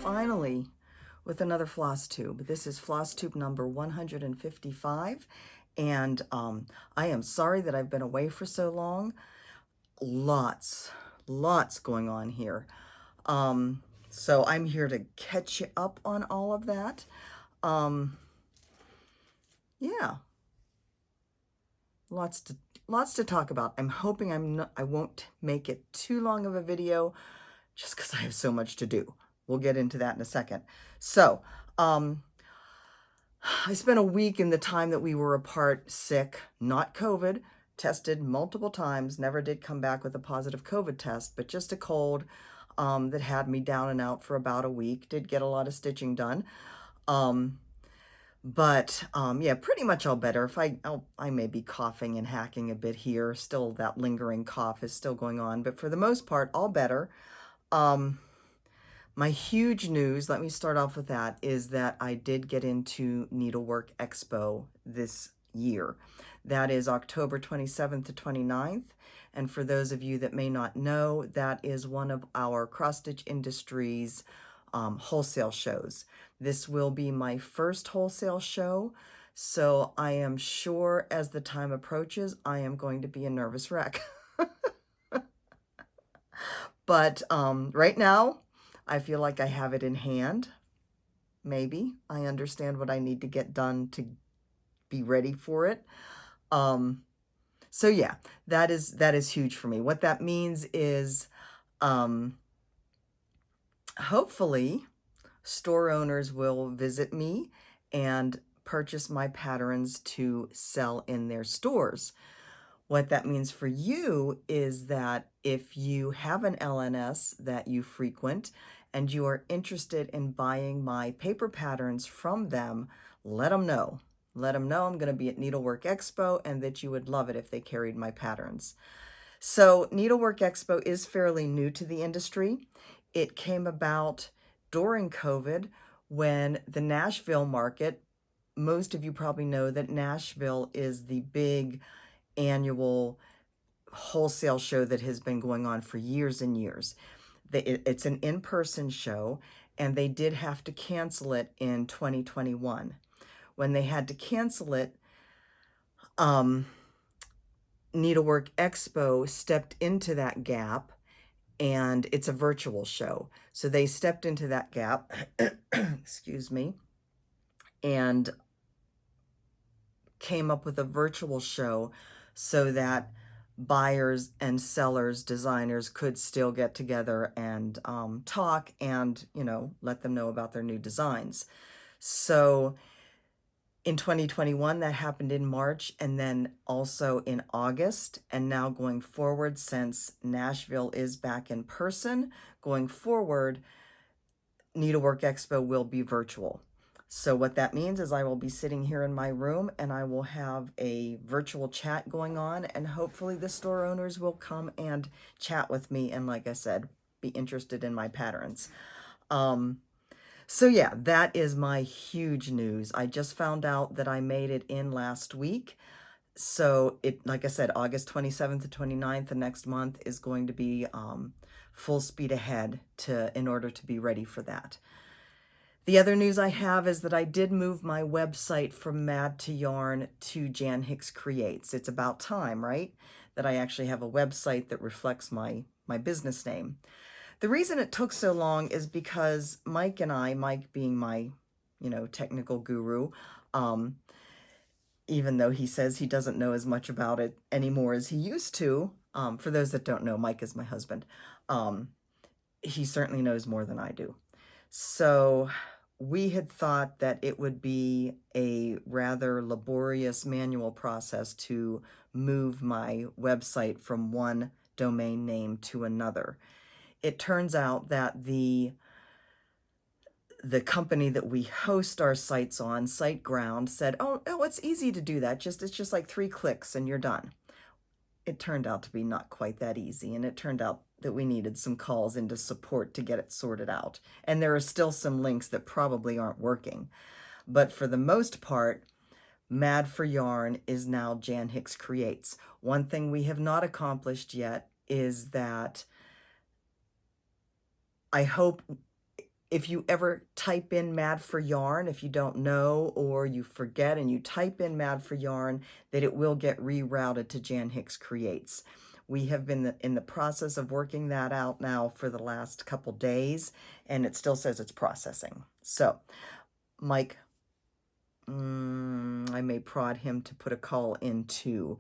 finally with another floss tube. This is floss tube number 155, and I am sorry that I've been away for so long. Lots going on here. So I'm here to catch you up on all of that. Yeah, lots to talk about. I'm hoping I won't make it too long of a video, just because I have so much to do. We'll get into that in a second. So, I spent a week in the time that we were apart sick, not COVID, tested multiple times, never did come back with a positive COVID test, but just a cold that had me down and out for about a week. Did get a lot of stitching done. Yeah, pretty much all better. If I may be coughing and hacking a bit here. Still, that lingering cough is still going on, but for the most part, all better. My huge news, let me start off with that, is that I did get into Needlework Expo this year. That is October 27th to 29th. And for those of you that may not know, that is one of our cross-stitch industries wholesale shows. This will be my first wholesale show, so I am sure as the time approaches, I am going to be a nervous wreck. But right now, I feel like I have it in hand. Maybe I understand what I need to get done to be ready for it. So yeah, that is huge for me. What that means is, hopefully store owners will visit me and purchase my patterns to sell in their stores. What that means for you is that if you have an LNS that you frequent and you are interested in buying my paper patterns from them, let them know. Let them know I'm going to be at Needlework Expo and that you would love it if they carried my patterns. So Needlework Expo is fairly new to the industry. It came about during COVID when the Nashville market, most of you probably know that Nashville is the big annual wholesale show that has been going on for years and years. It's an in-person show, and they did have to cancel it in 2021. When they had to cancel it, Needlework Expo stepped into that gap, and it's a virtual show. So they stepped into that gap, excuse me, and came up with a virtual show so that buyers and sellers, designers could still get together and talk and, let them know about their new designs. So in 2021, that happened in March and then also in August. And now going forward, since Nashville is back in person, going forward, Needlework Expo will be virtual. So what that means is I will be sitting here in my room and I will have a virtual chat going on, and hopefully the store owners will come and chat with me and, like I said, be interested in my patterns. So yeah, that is my huge news. I just found out that I made it in last week. So like I said, August 27th to 29th, the next month, is going to be full speed ahead in order to be ready for that. The other news I have is that I did move my website from Mad to Yarn to Jan Hicks Creates. It's about time, right? That I actually have a website that reflects my business name. The reason it took so long is because Mike and I, Mike being my, technical guru, even though he says he doesn't know as much about it anymore as he used to. For those that don't know, Mike is my husband. He certainly knows more than I do. So we had thought that it would be a rather laborious manual process to move my website from one domain name to another. It turns out that the company that we host our sites on, SiteGround, said, oh, it's easy to do that. It's just like 3 clicks and you're done. It turned out to be not quite that easy, and it turned out that we needed some calls into support to get it sorted out. And there are still some links that probably aren't working. But for the most part, Mad for Yarn is now Jan Hicks Creates. One thing we have not accomplished yet is that I hope If you ever type in Mad for Yarn, if you don't know or you forget and you type in Mad for Yarn, that it will get rerouted to Jan Hicks Creates. We have been in the process of working that out now for the last couple days, and it still says it's processing. So, Mike, I may prod him to put a call into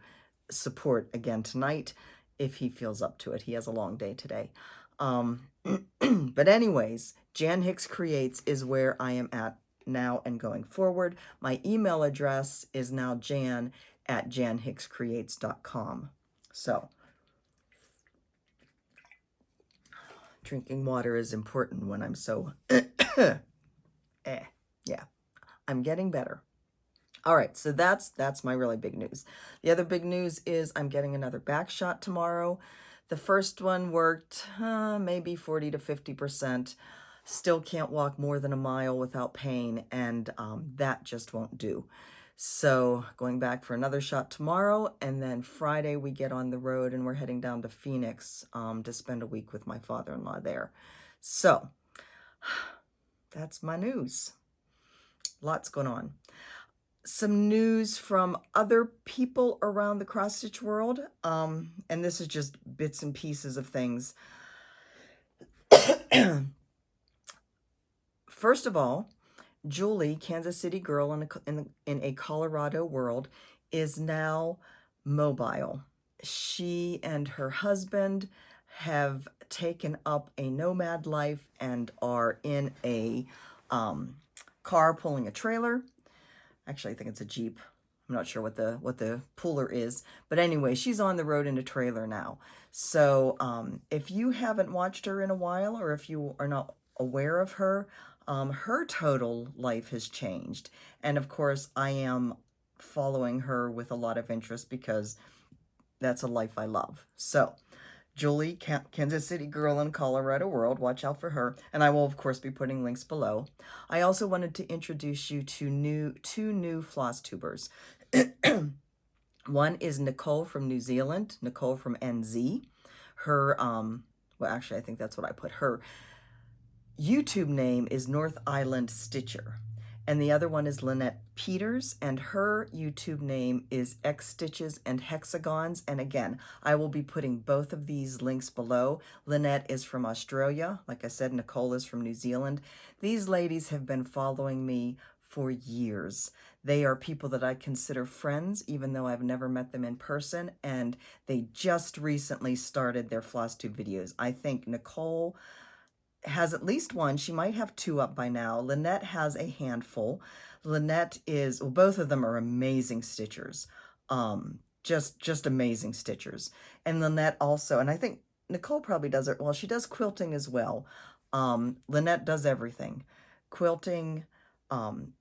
support again tonight if he feels up to it. He has a long day today. But anyways, Jan Hicks Creates is where I am at now and going forward. My email address is now jan@janhickscreates.com. So, drinking water is important when I'm so yeah, I'm getting better. All right, so that's my really big news. The other big news is I'm getting another back shot tomorrow. The first one worked maybe 40 to 50%. Still can't walk more than a mile without pain, and that just won't do. So going back for another shot tomorrow, and then Friday we get on the road and we're heading down to Phoenix to spend a week with my father-in-law there. So that's my news. Lots going on. Some news from other people around the cross-stitch world, and this is just bits and pieces of things. First of all, Julie, Kansas City girl in a Colorado world, is now mobile. She and her husband have taken up a nomad life and are in a car pulling a trailer. Actually, I think it's a Jeep. I'm not sure what the puller is. But anyway, she's on the road in a trailer now. So if you haven't watched her in a while, or if you are not aware of her, her total life has changed. And of course, I am following her with a lot of interest because that's a life I love. So Julie, Kansas City girl in Colorado world, watch out for her. And I will, of course, be putting links below. I also wanted to introduce you to two new Flosstubers. One is Nicole from New Zealand, Nicole from NZ. Her, well, actually, I think that's what I put. Her YouTube name is North Island Stitcher. And the other one is Lynette Peters, and her YouTube name is X Stitches and Hexagons. And again, I will be putting both of these links below. Lynette is from Australia. Like I said, Nicole is from New Zealand. These ladies have been following me for years. They are people that I consider friends, even though I've never met them in person, and they just recently started their Flosstube videos. I think Nicole has at least one. She might have two up by now. Lynette has a handful. Lynette is, well, both of them are amazing stitchers. Just amazing stitchers. And Lynette also, and I think Nicole probably does it, well, she does quilting as well. Lynette does everything. Quilting,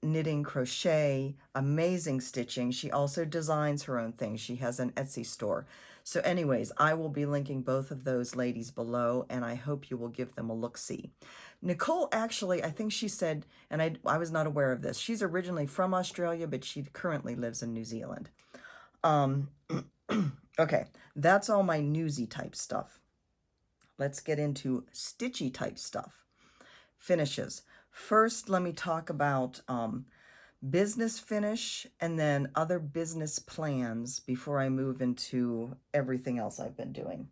knitting, crochet, amazing stitching. She also designs her own things. She has an Etsy store. So anyways, I will be linking both of those ladies below, and I hope you will give them a look-see. Nicole, actually, I think she said, and I was not aware of this, she's originally from Australia, but she currently lives in New Zealand. Okay, that's all my newsy type stuff. Let's get into stitchy type stuff. Finishes. First, let me talk about business finish and then other business plans before I move into everything else I've been doing.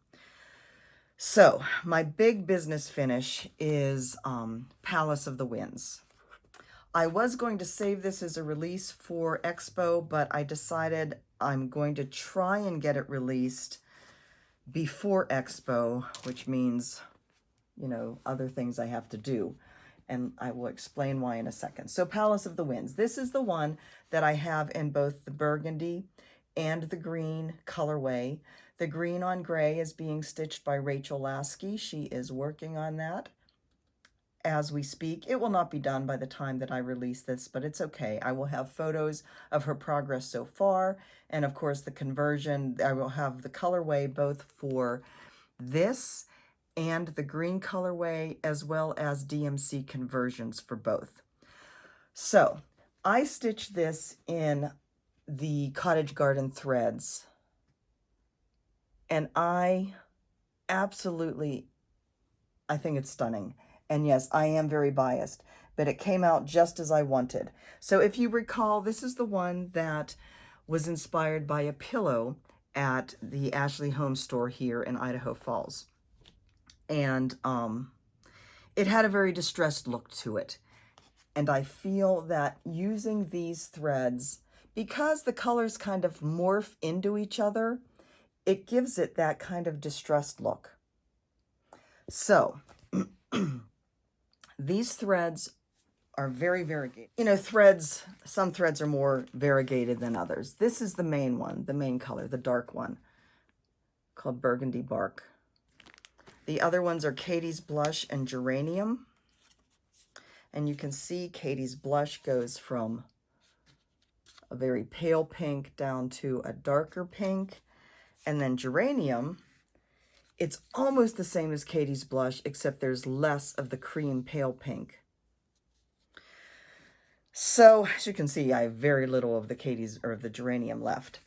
So my big business finish is Palace of the Winds. I was going to save this as a release for Expo, but I decided I'm going to try and get it released before Expo, which means, you know, other things I have to do. And I will explain why in a second. So Palace of the Winds. This is the one that I have in both the burgundy and the green colorway. The green on gray is being stitched by Rachel Lasky. She is working on that as we speak. It will not be done by the time that I release this, but it's okay. I will have photos of her progress so far. And of course the conversion, I will have the colorway both for this and the green colorway, as well as DMC conversions for both. So I stitched this in the Cottage Garden threads, and I think it's stunning. And yes, I am very biased, but it came out just as I wanted. So if you recall, this is the one that was inspired by a pillow at the Ashley Home Store here in Idaho Falls. And it had a very distressed look to it. And I feel that using these threads, because the colors kind of morph into each other, it gives it that kind of distressed look. So these threads are very variegated. You know, threads, some threads are more variegated than others. This is the main one, the main color, the dark one, called Burgundy Bark. The other ones are Katie's Blush and Geranium. And you can see Katie's Blush goes from a very pale pink down to a darker pink. And then Geranium, it's almost the same as Katie's Blush, except there's less of the cream pale pink. So, as you can see, I have very little of the Katie's or the Geranium left.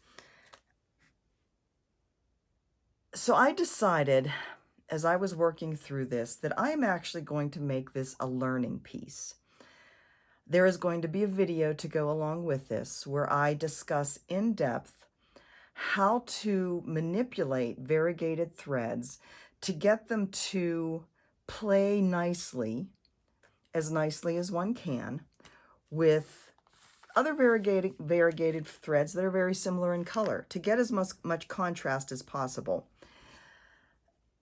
So I decided, as I was working through this, that I am actually going to make this a learning piece. There is going to be a video to go along with this where I discuss in depth how to manipulate variegated threads to get them to play nicely as one can, with other variegated threads that are very similar in color to get as much contrast as possible.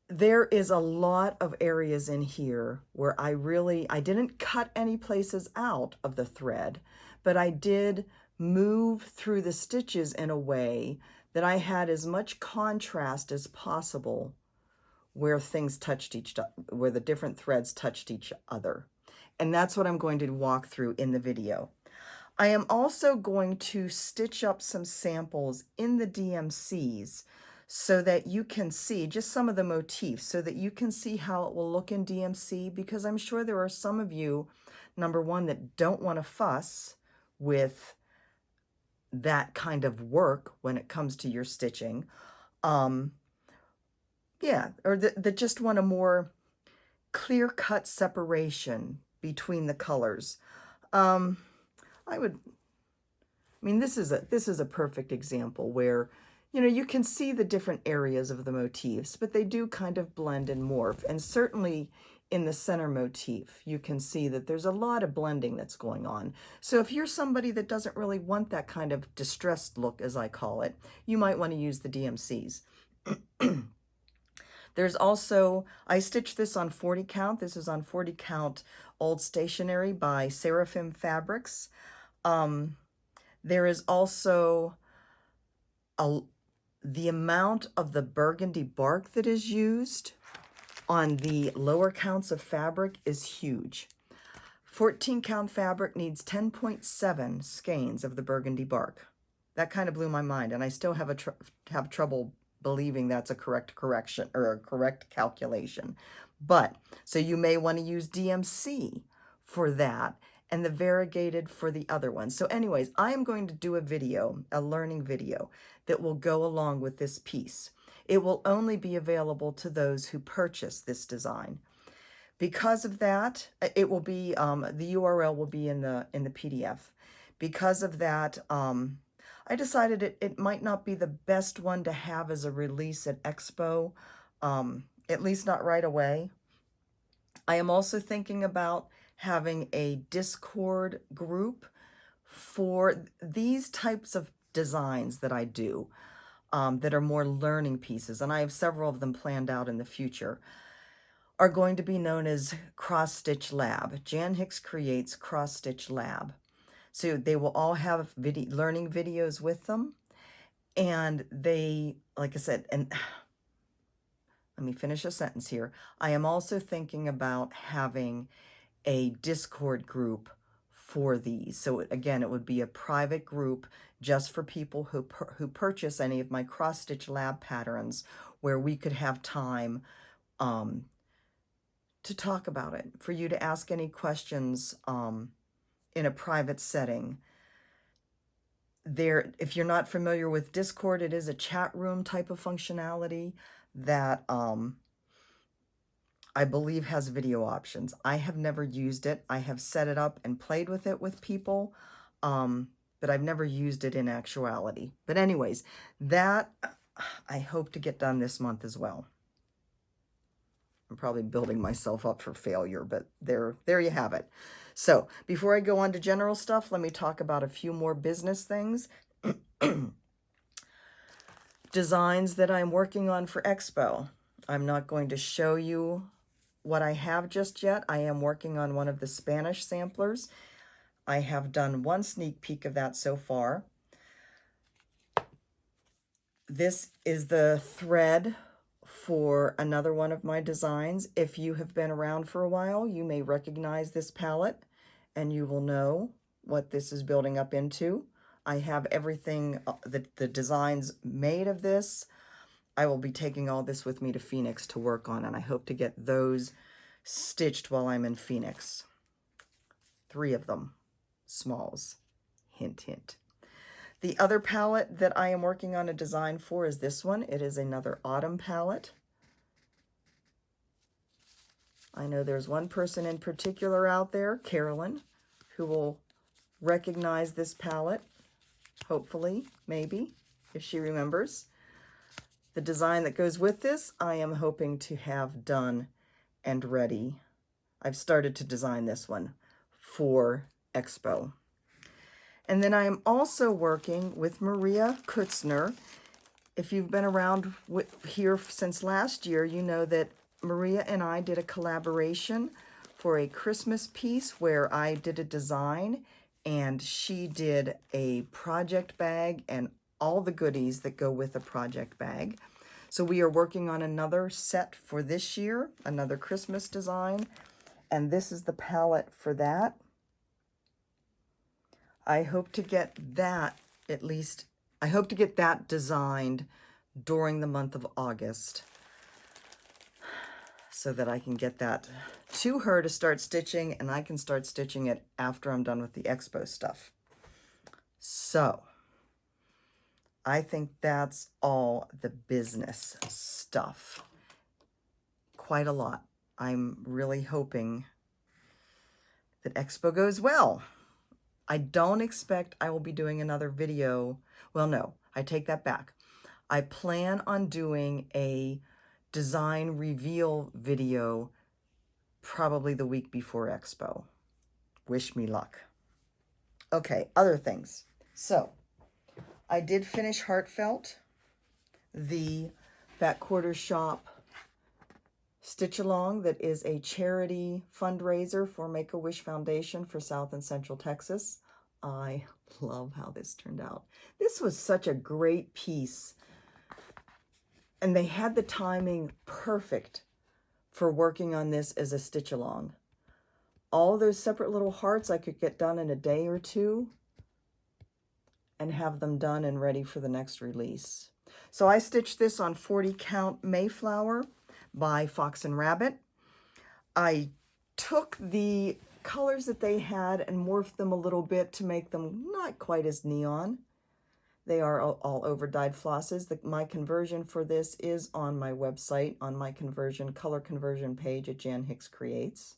There is a lot of areas in here where I didn't cut any places out of the thread, but I did move through the stitches in a way that I had as much contrast as possible where things touched where the different threads touched each other. And that's what I'm going to walk through in the video. I am also going to stitch up some samples in the DMCs so that you can see just some of the motifs, so that you can see how it will look in DMC, because I'm sure there are some of you, number one, that don't want to fuss with that kind of work when it comes to your stitching. Yeah, or that just want a more clear-cut separation between the colors. This is a perfect example where, you know, you can see the different areas of the motifs, but they do kind of blend and morph. And certainly in the center motif, you can see that there's a lot of blending that's going on. So if you're somebody that doesn't really want that kind of distressed look, as I call it, you might want to use the DMCs. There's also, I stitched this on 40 count. This is on 40 count Old Stationery by Seraphim Fabrics. There is also the amount of the burgundy bark that is used on the lower counts of fabric is huge. 14 count fabric needs 10.7 skeins of the burgundy bark. That kind of blew my mind, and I still have trouble believing that's a correct correction or a correct calculation. But so you may want to use DMC for that and the variegated for the other one. So anyways, I am going to do a video, a learning video, that will go along with this piece. It will only be available to those who purchase this design. Because of that, it will be, the URL will be in the PDF. Because of that, I decided it might not be the best one to have as a release at Expo, at least not right away. I am also thinking about having a Discord group for these types of designs that I do, that are more learning pieces, and I have several of them planned out in the future, are going to be known as Cross Stitch Lab. Jan Hicks Creates Cross Stitch Lab. So they will all have learning videos with them, and they, like I said, and let me finish a sentence here. I am also thinking about having a Discord group for these. So again, it would be a private group just for people who purchase any of my Cross Stitch Lab patterns, where we could have time to talk about it, for you to ask any questions in a private setting. If you're not familiar with Discord, it is a chat room type of functionality that I believe has video options. I have never used it. I have set it up and played with it with people, but I've never used it in actuality. But anyways, that I hope to get done this month as well. I'm probably building myself up for failure, but there you have it. So before I go on to general stuff, let me talk about a few more business things. Designs that I'm working on for Expo. I'm not going to show you what I have just yet. I am working on one of the Spanish samplers. I have done one sneak peek of that so far. This is the thread for another one of my designs. If you have been around for a while, you may recognize this palette and you will know what this is building up into. I have everything, the designs made of this. I will be taking all this with me to Phoenix to work on, and I hope to get those stitched while I'm in Phoenix. 3 of them, smalls, hint, hint. The other palette that I am working on a design for is this one. It is another autumn palette. I know there's one person in particular out there, Carolyn, who will recognize this palette, hopefully, maybe, if she remembers. The design that goes with this, I am hoping to have done and ready. I've started to design this one for Expo. And then I am also working with Maria Kutzner. If you've been around here since last year, you know that Maria and I did a collaboration for a Christmas piece where I did a design and she did a project bag and all the goodies that go with a project bag. So we are working on another set for this year, another Christmas design, and this is the palette for that. I hope to get that, at least, I hope to get that designed during the month of August so that I can get that to her to start stitching, and I can start stitching it after I'm done with the Expo stuff. So I think that's all the business stuff. Quite a lot. I'm really hoping that Expo goes well. I don't expect I will be doing another video. Well, no, I take that back. I plan on doing a design reveal video probably the week before Expo. Wish me luck. Okay, other things. So I did finish Heartfelt, the Fat Quarter Shop stitch along that is a charity fundraiser for Make-A-Wish Foundation for South and Central Texas. I love how this turned out. This was such a great piece, and they had the timing perfect for working on this as a stitch along. All those separate little hearts I could get done in a day or two and have them done and ready for the next release. So I stitched this on 40 count Mayflower by Fox and Rabbit. I took the colors that they had and morphed them a little bit to make them not quite as neon. They are all over dyed flosses. My conversion for this is on my website, on my color conversion page at Jan Hicks Creates.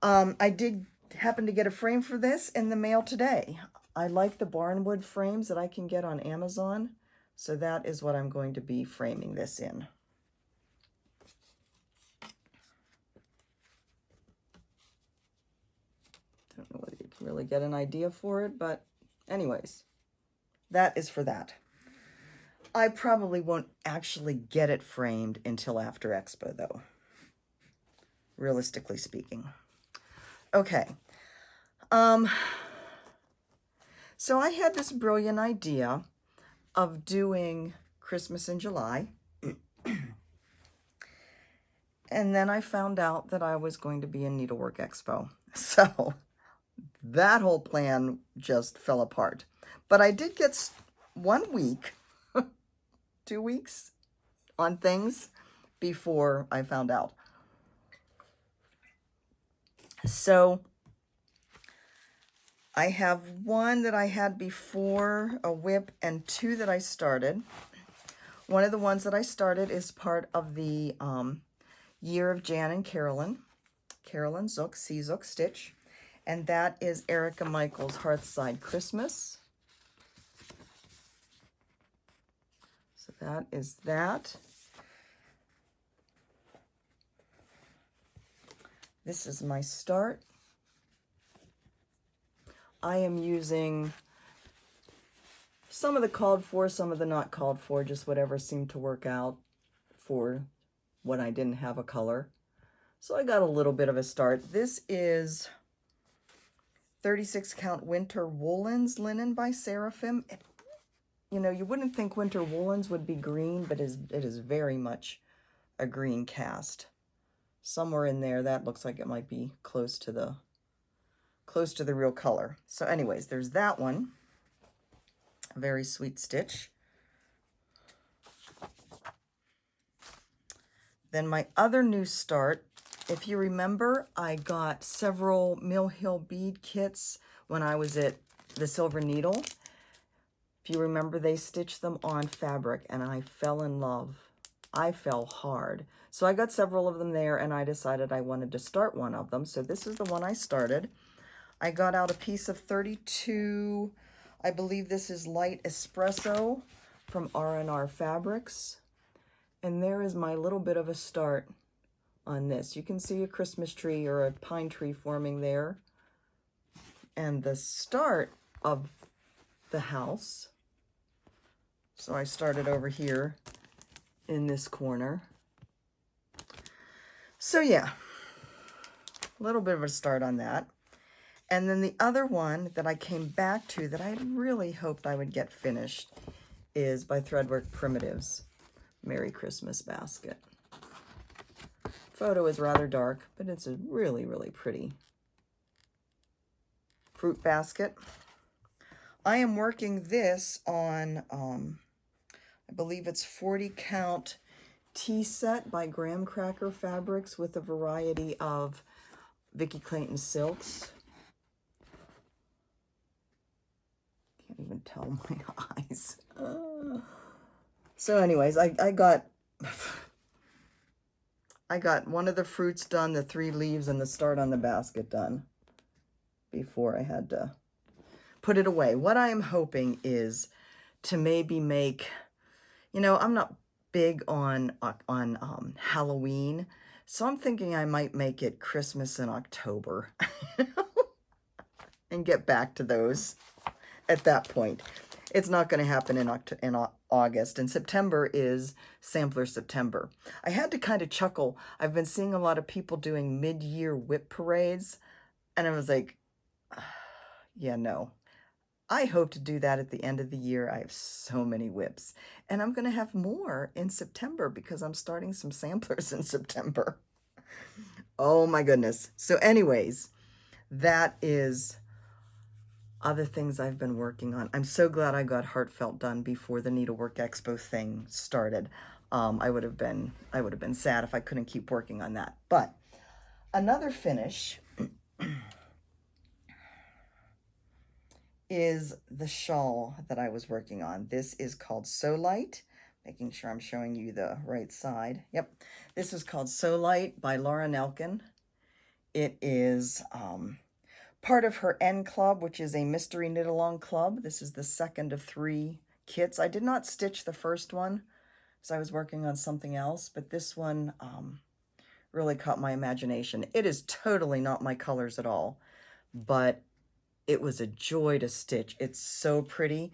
I did happen to get a frame for this in the mail today. I like the barnwood frames that I can get on Amazon, so that is what I'm going to be framing this in. Don't know whether you can really get an idea for it, but anyways, that is for that. I probably won't actually get it framed until after Expo, though, realistically speaking. Okay. So I had this brilliant idea of doing Christmas in July. And then I found out that I was going to be in Needlework Expo. So that whole plan just fell apart. But I did get 1 week, 2 weeks on things before I found out. So I have one that I had before, a whip, and 2 that I started. one of the ones that I started is part of the Year of Jan and Carolyn Zook, C. Zook Stitch. And that is Erica Michaels' Hearthside Christmas. So that is that. This is my start. I am using some of the called for, some of the not called for, just whatever seemed to work out for when I didn't have a color. So I got a little bit of a start. This is 36 count Winter Woolens linen by Seraphim. You know, you wouldn't think Winter Woolens would be green, but it is very much a green cast. Somewhere in there, that looks like it might be close to the real color. So anyways, there's that one. A very sweet stitch. Then my other new start, if you remember, I got several Mill Hill bead kits when I was at the Silver Needle. If you remember, they stitched them on fabric, and I fell in love. I fell hard. So I got several of them there, and I decided I wanted to start one of them. So this is the one I started. I got out a piece of 32, I believe this is Light Espresso from R&R Fabrics. And there is my little bit of a start on this. You can see a Christmas tree or a pine tree forming there. And the start of the house. So I started over here in this corner. So yeah, a little bit of a start on that. And then the other one that I came back to that I really hoped I would get finished is by Threadwork Primitives, Merry Christmas Basket. Photo is rather dark, but it's a really, really pretty fruit basket. I am working this on, I believe it's 40 count tea set by Graham Cracker Fabrics with a variety of Vicki Clayton silks. Can't even tell my eyes. So anyways, I got one of the fruits done, the 3 leaves, and the start on the basket done before I had to put it away. What I am hoping is to maybe make, you know, I'm not big on Halloween, so I'm thinking I might make it Christmas in October and get back to those at that point. It's not going to happen in August, and September is Sampler September. I had to kind of chuckle. I've been seeing a lot of people doing mid-year whip parades, and I was like, yeah, no. I hope to do that at the end of the year. I have so many whips, and I'm going to have more in September because I'm starting some samplers in September. Oh my goodness. So anyways, that is other things I've been working on. I'm so glad I got Heartfelt done before the Needlework Expo thing started. I would have been sad if I couldn't keep working on that. But another finish is the shawl that I was working on. This is called So Light. Making sure I'm showing you the right side. Yep. This is called So Light by Laura Nelkin. It is part of her N Club, which is a mystery knit-along club. This is the second of 3 kits. I did not stitch the first one because I was working on something else, but this one really caught my imagination. It is totally not my colors at all, but it was a joy to stitch. It's so pretty.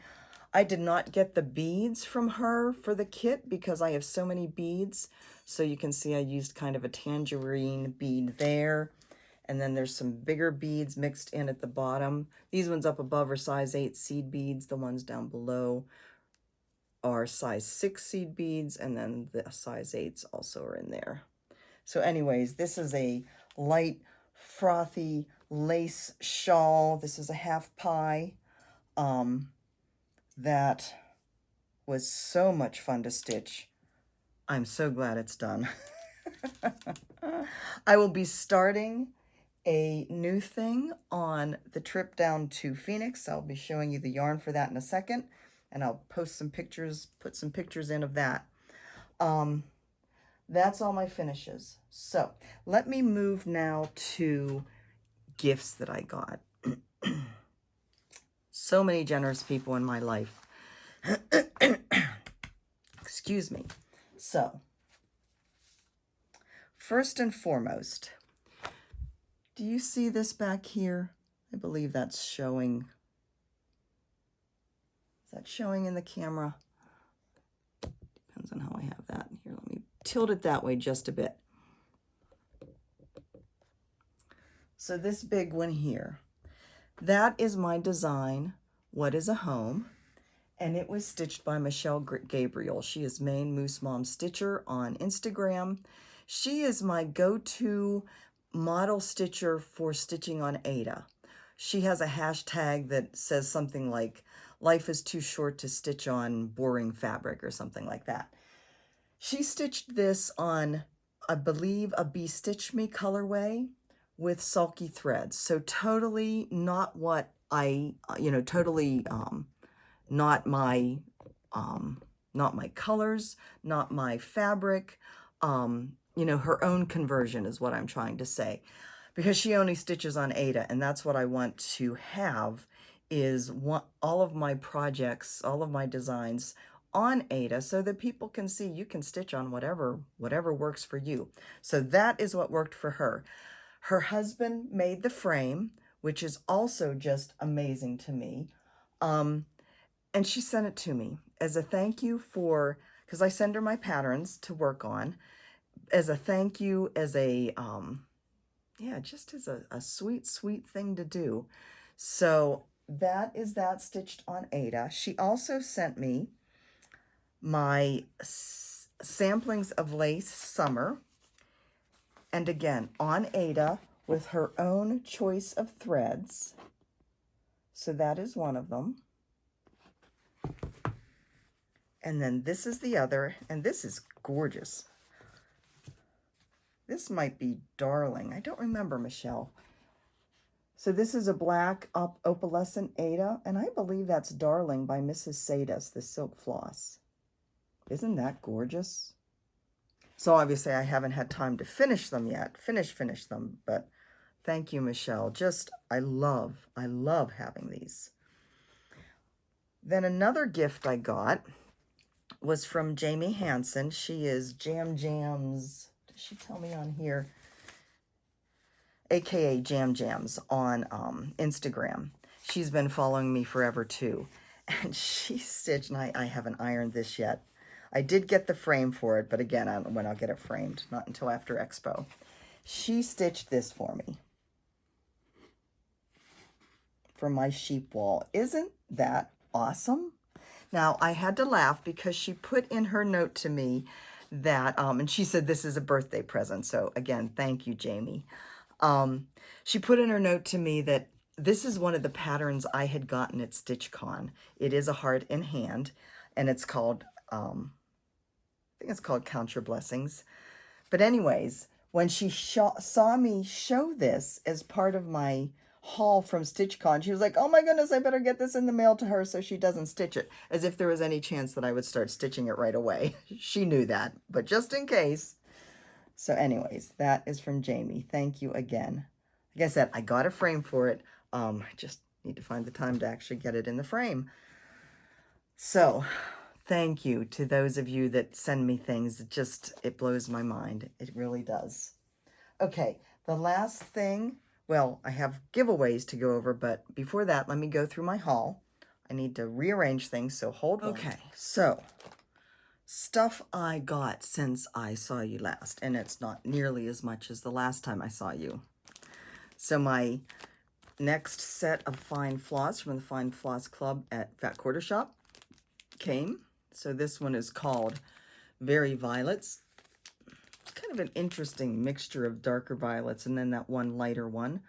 I did not get the beads from her for the kit because I have so many beads. So you can see I used kind of a tangerine bead there. And then there's some bigger beads mixed in at the bottom. These ones up above are size 8 seed beads. The ones down below are size 6 seed beads. And then the size 8s also are in there. So anyways, this is a light, frothy lace shawl. This is a half pie. That was so much fun to stitch. I'm so glad it's done. I will be starting a new thing on the trip down to Phoenix. I'll be showing you the yarn for that in a second, and I'll post some pictures, put some pictures in of that. That's all my finishes. So let me move now to gifts that I got. So many generous people in my life. Excuse me. So, first and foremost, do you see this back here? I believe that's showing. Is that showing in the camera? Depends on how I have that. Here, let me tilt it that way just a bit. So this big one here, that is my design, What is a Home? And it was stitched by Michelle Gabriel. She is Maine Moose Mom Stitcher on Instagram. She is my go-to model stitcher for stitching on Ada. She has a hashtag that says something like, life is too short to stitch on boring fabric or something like that. She stitched this on, I believe, a Be Stitch Me colorway with sulky threads. So totally not what I, totally not my colors, not my fabric, her own conversion is what I'm trying to say. Because she only stitches on Ada, and that's what I want to have, is all of my projects, all of my designs on Ada, so that people can see you can stitch on whatever works for you. So that is what worked for her. Her husband made the frame, which is also just amazing to me. And she sent it to me as a thank you because I send her my patterns to work on, as a thank you, as a, just as a sweet, sweet thing to do. So that is that stitched on Ada. She also sent me my samplings of Lace Summer. And again, on Ada with her own choice of threads. So that is one of them. And then this is the other, and this is gorgeous. This might be Darling. I don't remember, Michelle. So this is a black opalescent Ada, and I believe that's Darling by Mrs. Sadis, the silk floss. Isn't that gorgeous? So obviously I haven't had time to finish them yet, finish them, but thank you, Michelle. Just, I love having these. Then another gift I got was from Jamie Hansen. She is Jam Jams, does she tell me on here? AKA Jam Jams on Instagram. She's been following me forever too. And she stitched, and I haven't ironed this yet. I did get the frame for it, but again, I don't know when I'll get it framed, not until after Expo. She stitched this for me for my sheep wall. Isn't that awesome? Now, I had to laugh because she put in her note to me that, and she said this is a birthday present. So again, thank you, Jamie. She put in her note to me that this is one of the patterns I had gotten at StitchCon. It is a heart in hand, and it's called, I think it's called Count Your Blessings. But anyways, when she saw me show this as part of my haul from StitchCon, she was like, oh my goodness, I better get this in the mail to her so she doesn't stitch it, as if there was any chance that I would start stitching it right away. She knew that, but just in case. So anyways, that is from Jamie. Thank you again. Like I said, I got a frame for it. I just need to find the time to actually get it in the frame. So thank you to those of you that send me things. It blows my mind. It really does. Okay, the last thing, well, I have giveaways to go over, but before that, let me go through my haul. I need to rearrange things, so hold on. Okay, so stuff I got since I saw you last, and it's not nearly as much as the last time I saw you. So my next set of Fine Floss from the Fine Floss Club at Fat Quarter Shop came. So this one is called Very Violets. Kind of an interesting mixture of darker violets and then that one lighter one.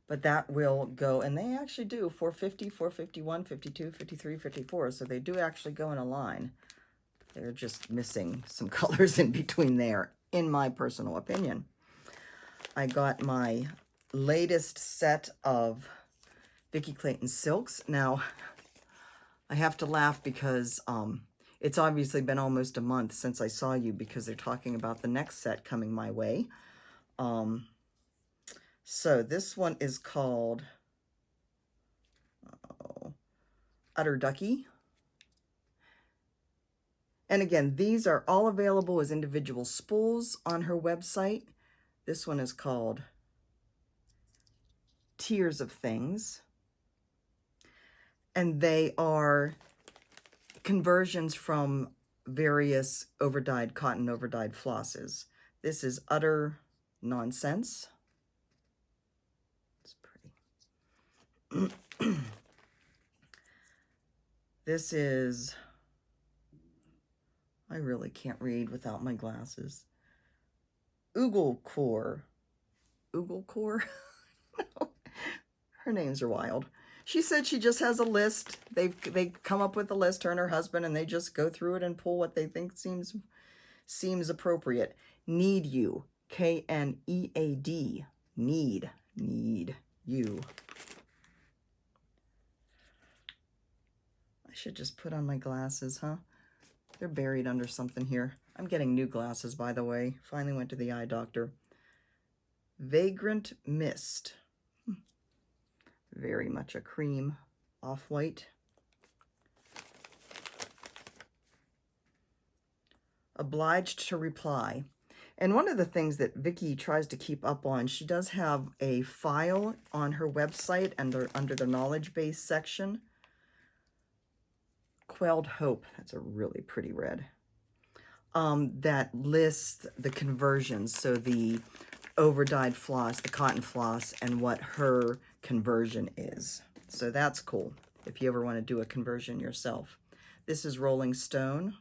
But that will go, and they actually do 450, 451, 52, 53, 54. So they do actually go in a line. They're just missing some colors in between there, in my personal opinion. I got my latest set of Vicki Clayton silks. Now, I have to laugh because It's obviously been almost a month since I saw you because they're talking about the next set coming my way. So this one is called Utter Ducky. And again, these are all available as individual spools on her website. This one is called Tears of Things. And they are conversions from various overdyed, cotton overdyed flosses. This is Utter Nonsense. It's pretty. This is, I really can't read without my glasses. Oogle Core. Oogle Core? No. Her names are wild. She said she just has a list. They come up with a list, her and her husband, and they just go through it and pull what they think seems appropriate. Need You. K-N-E-A-D. Need You. I should just put on my glasses, huh? They're buried under something here. I'm getting new glasses, by the way. Finally went to the eye doctor. Vagrant Mist. Very much a cream off-white. Obliged to Reply. And one of the things that Vicki tries to keep up on, she does have a file on her website under the knowledge base section. Quelled Hope, that's a really pretty red, that lists the conversions, so the overdyed floss, the cotton floss, and what her conversion is. So that's cool if you ever want to do a conversion yourself. This is Rolling Stone.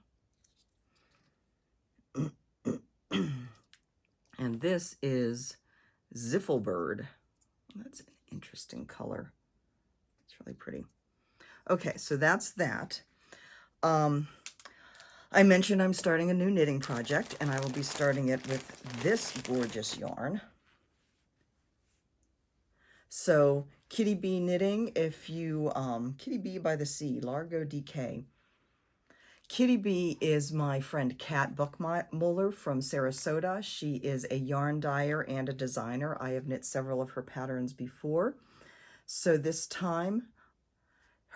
And this is Ziffelbird. That's an interesting color. It's really pretty. Okay, so that's that. I mentioned I'm starting a new knitting project, and I will be starting it with this gorgeous yarn. So Kitty Bee Knitting, if you, Kitty Bee by the Sea, Largo DK. Kitty Bee is my friend Kat Buckmuller from Sarasota. She is a yarn dyer and a designer. I have knit several of her patterns before. So this time,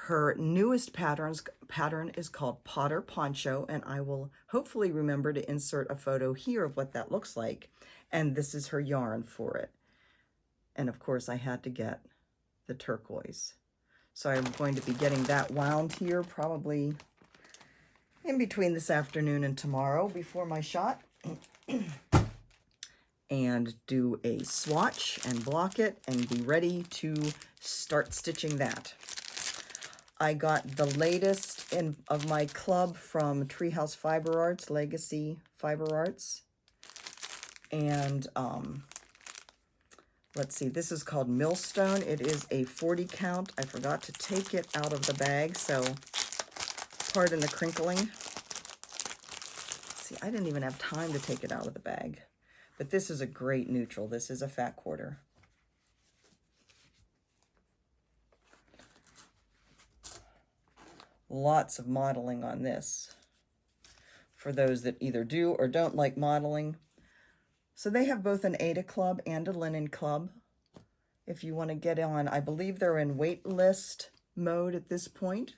her newest pattern is called Potter Poncho, and I will hopefully remember to insert a photo here of what that looks like. And this is her yarn for it. And of course, I had to get the turquoise. So I'm going to be getting that wound here probably in between this afternoon and tomorrow before my shot. And do a swatch and block it and be ready to start stitching that. I got the latest of my club from Treehouse Fiber Arts, Legacy Fiber Arts. And let's see, this is called Millstone. It is a 40 count. I forgot to take it out of the bag, so pardon the crinkling. See, I didn't even have time to take it out of the bag. But this is a great neutral. This is a fat quarter. Lots of modeling on this for those that either do or don't like modeling. So they have both an Ada Club and a Linen Club. If you want to get on, I believe they're in wait list mode at this point.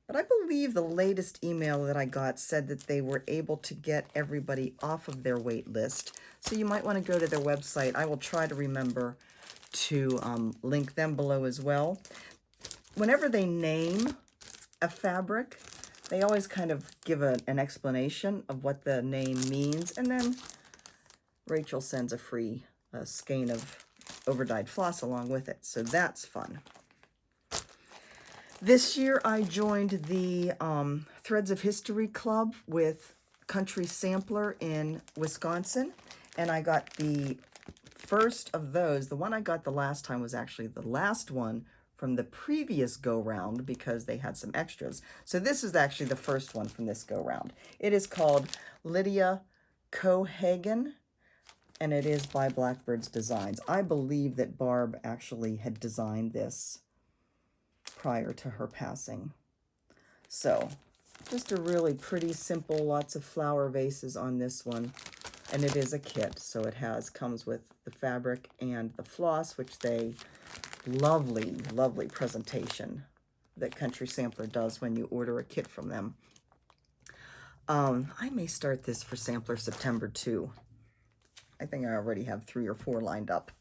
But I believe the latest email that I got said that they were able to get everybody off of their wait list. So you might want to go to their website. I will try to remember to link them below as well. Whenever they name a fabric, they always kind of give an explanation of what the name means, and then Rachel sends a free skein of overdyed floss along with it, so that's fun. This year I joined the Threads of History Club with Country Sampler in Wisconsin, and I got the first of those. The one I got the last time was actually the last one from the previous go-round because they had some extras. So this is actually the first one from this go-round. It is called Lydia Cohagen, and it is by Blackbird's Designs. I believe that Barb actually had designed this prior to her passing. So Just a really pretty, simple, lots of flower vases on this one. And it is a kit, so it comes with the fabric and the floss, which lovely, lovely presentation that Country Sampler does when you order a kit from them. I may start this for Sampler September too. I think I already have 3 or 4 lined up.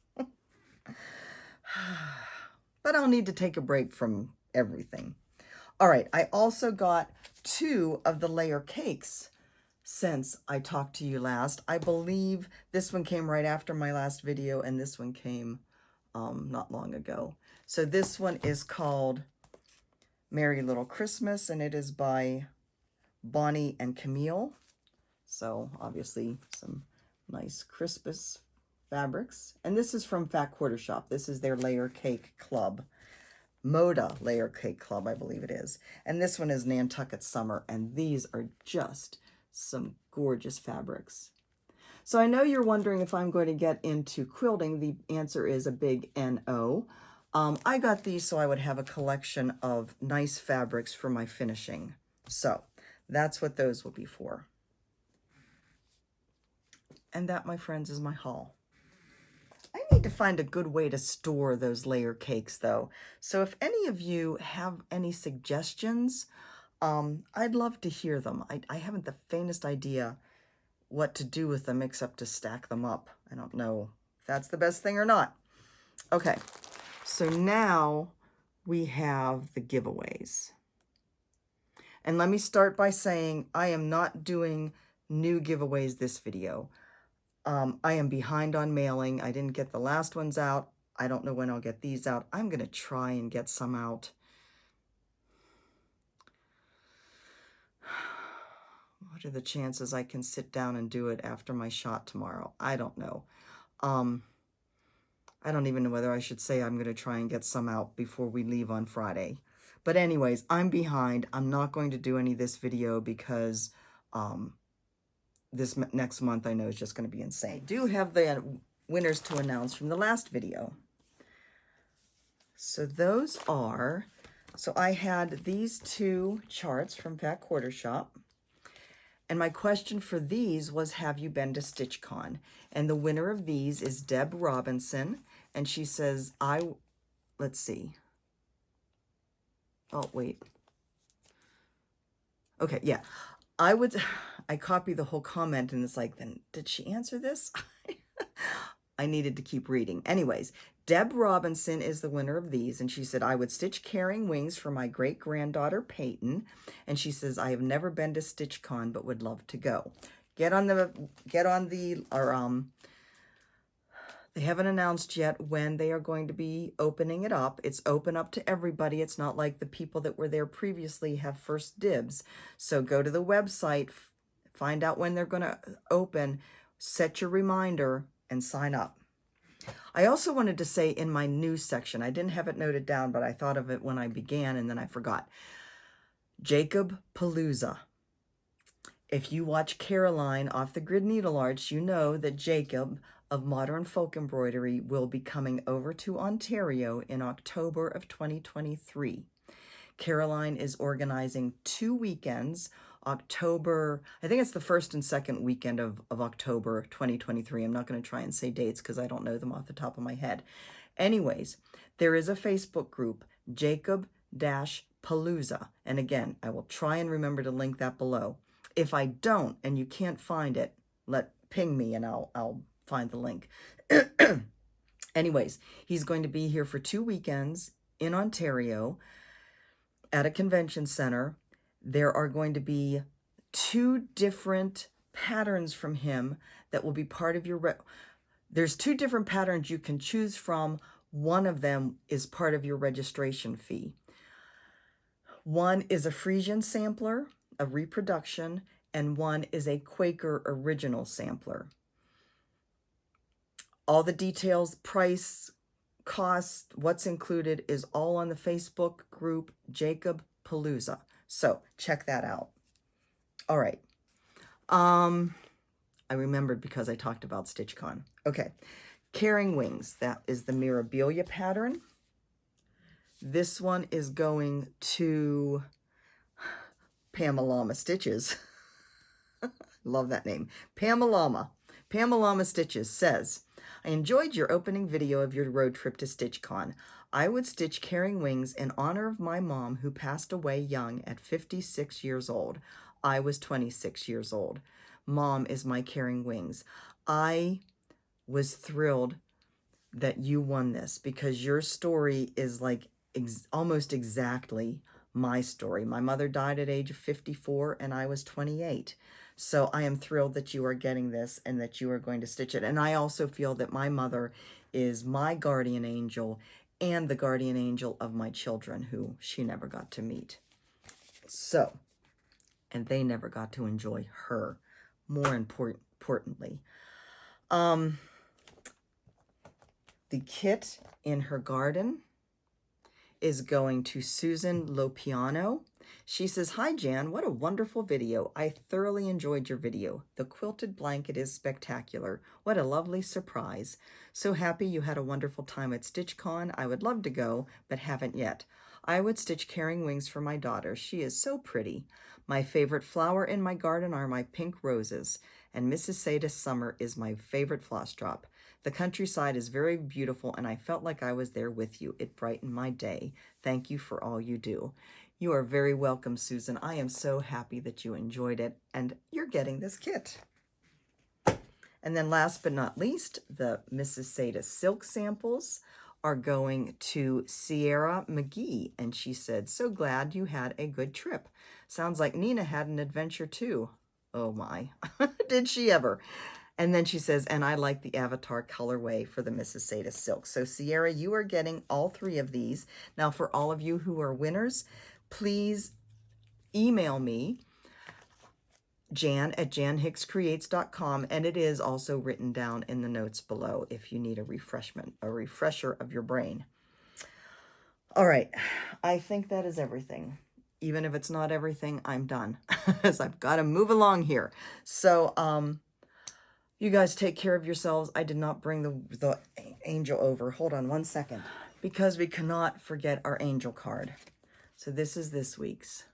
But I'll need to take a break from everything. All right, I also got 2 of the layer cakes since I talked to you last. I believe this one came right after my last video, and this one came not long ago. So this one is called Merry Little Christmas, and it is by Bonnie and Camille. So obviously some nice Christmas fabrics. And this is from Fat Quarter Shop. This is their Layer Cake Club. Moda Layer Cake Club, I believe it is. And this one is Nantucket Summer, and these are just some gorgeous fabrics. So I know you're wondering if I'm going to get into quilting. The answer is a big no. I got these so I would have a collection of nice fabrics for my finishing. So that's what those will be for. And that, my friends, is my haul. I need to find a good way to store those layer cakes, though. So if any of you have any suggestions, I'd love to hear them. I haven't the faintest idea what to do with them except to stack them up. I don't know if that's the best thing or not. Okay, so now we have the giveaways. And let me start by saying I am not doing new giveaways this video. I am behind on mailing. I didn't get the last ones out. I don't know when I'll get these out. I'm going to try and get some out. What are the chances I can sit down and do it after my shot tomorrow? I don't know. I don't even know whether I should say I'm going to try and get some out before we leave on Friday. But anyways, I'm behind. I'm not going to do any of this video because this next month I know is just going to be insane. I do have the winners to announce from the last video. So those are, so I had these 2 charts from Fat Quarter Shop. And my question for these was, have you been to StitchCon? And the winner of these is Deb Robinson. And she says, let's see. Oh, wait. Okay, yeah. I copied the whole comment and it's like, then did she answer this? I needed to keep reading. Anyways, Deb Robinson is the winner of these, and she said, I would stitch carrying wings for my great-granddaughter, Peyton. And she says, I have never been to StitchCon, but would love to go. They haven't announced yet when they are going to be opening it up. It's open up to everybody. It's not like the people that were there previously have first dibs. So go to the website, find out when they're going to open, set your reminder, and sign up. I also wanted to say in my news section, I didn't have it noted down, but I thought of it when I began and then I forgot. Jacob Palooza. If you watch Caroline off the Grid Needle Arts, you know that Jacob of Modern Folk Embroidery will be coming over to Ontario in October of 2023. Caroline is organizing 2 weekends, October, I think it's the 1st and 2nd weekend of October 2023. I'm not going to try and say dates because I don't know them off the top of my head. Anyways, there is a Facebook group, Jacob-Palooza. And again, I will try and remember to link that below. If I don't and you can't find it, ping me and I'll find the link. Anyways, he's going to be here for 2 weekends in Ontario at a convention center. There are going to be 2 different patterns from him that will be part of your... There's 2 different patterns you can choose from. One of them is part of your registration fee. One is a Frisian sampler, a reproduction, and one is a Quaker original sampler. All the details, price, cost, what's included is all on the Facebook group, Jacob Palooza. So check that out. All right. I remembered because I talked about StitchCon. Okay. Carrying Wings. That is the Mirabilia pattern. This one is going to Pamalama Stitches. Love that name. Pamalama. Pamalama Stitches says, I enjoyed your opening video of your road trip to StitchCon. I would stitch Caring Wings in honor of my mom who passed away young at 56 years old. I was 26 years old. Mom is my Caring Wings. I was thrilled that you won this because your story is like almost exactly my story. My mother died at age of 54 and I was 28. So I am thrilled that you are getting this and that you are going to stitch it. And I also feel that my mother is my guardian angel and the guardian angel of my children who she never got to meet. So, and they never got to enjoy her, more importantly. The kit in her garden is going to Susan Lopiano. She says, hi, Jan. What a wonderful video. I thoroughly enjoyed your video. The quilted blanket is spectacular. What a lovely surprise. So happy you had a wonderful time at StitchCon. I would love to go, but haven't yet. I would stitch Caring Wings for my daughter. She is so pretty. My favorite flower in my garden are my pink roses, and Mrs. Sada's summer is my favorite floss drop. The countryside is very beautiful, and I felt like I was there with you. It brightened my day. Thank you for all you do. You are very welcome, Susan. I am so happy that you enjoyed it, and you're getting this kit. And then last but not least, the Mrs. Sada silk samples are going to Sierra McGee, and she said, so glad you had a good trip. Sounds like Nina had an adventure too. Oh my, did she ever? And then she says, and I like the avatar colorway for the Mrs. Sada silk. So Sierra, you are getting all three of these. Now for all of you who are winners, please email me, jan@janhickscreates.com, and it is also written down in the notes below if you need a refresher of your brain. All right, I think that is everything. Even if it's not everything, I'm done, because I've got to move along here. So, you guys take care of yourselves. I did not bring the angel over. Hold on one second, because we cannot forget our angel card. So this is this week's.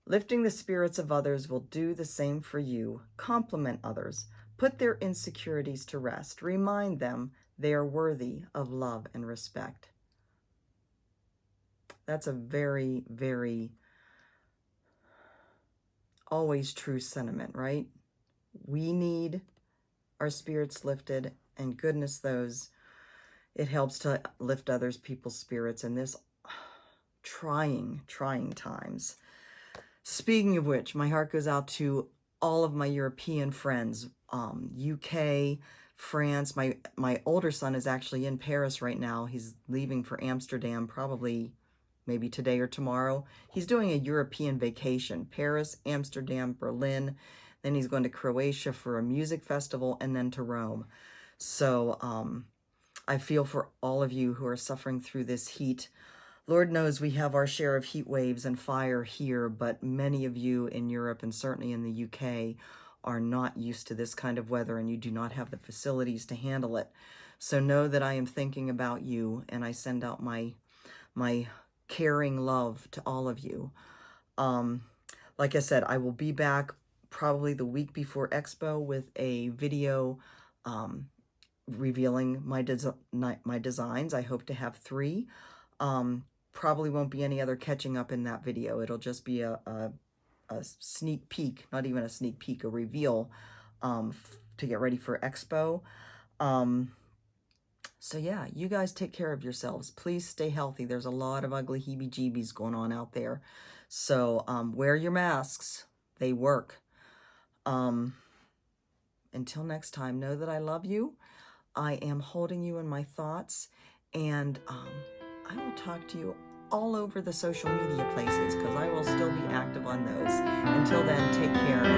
Lifting the spirits of others will do the same for you. Compliment others. Put their insecurities to rest. Remind them they are worthy of love and respect. That's a very, very always true sentiment, right? We need our spirits lifted, and goodness those, it helps to lift others people's spirits in this trying times. Speaking of which, my heart goes out to all of my European friends, UK, France. My older son is actually in Paris right now. He's leaving for Amsterdam probably maybe today or tomorrow. He's doing a European vacation, Paris, Amsterdam, Berlin. Then he's going to Croatia for a music festival, and then to Rome. So I feel for all of you who are suffering through this heat. Lord knows we have our share of heat waves and fire here, but many of you in Europe and certainly in the UK are not used to this kind of weather, and you do not have the facilities to handle it. So know that I am thinking about you, and I send out my caring love to all of you. Like I said, I will be back probably the week before Expo with a video revealing my designs. I hope to have 3. Probably won't be any other catching up in that video. It'll just be a sneak peek, not even a sneak peek, a reveal to get ready for Expo. So yeah, you guys take care of yourselves. Please stay healthy. There's a lot of ugly heebie-jeebies going on out there. So wear your masks. They work. Until next time, know that I love you. I am holding you in my thoughts, and I will talk to you all over the social media places, because I will still be active on those. Until then, take care.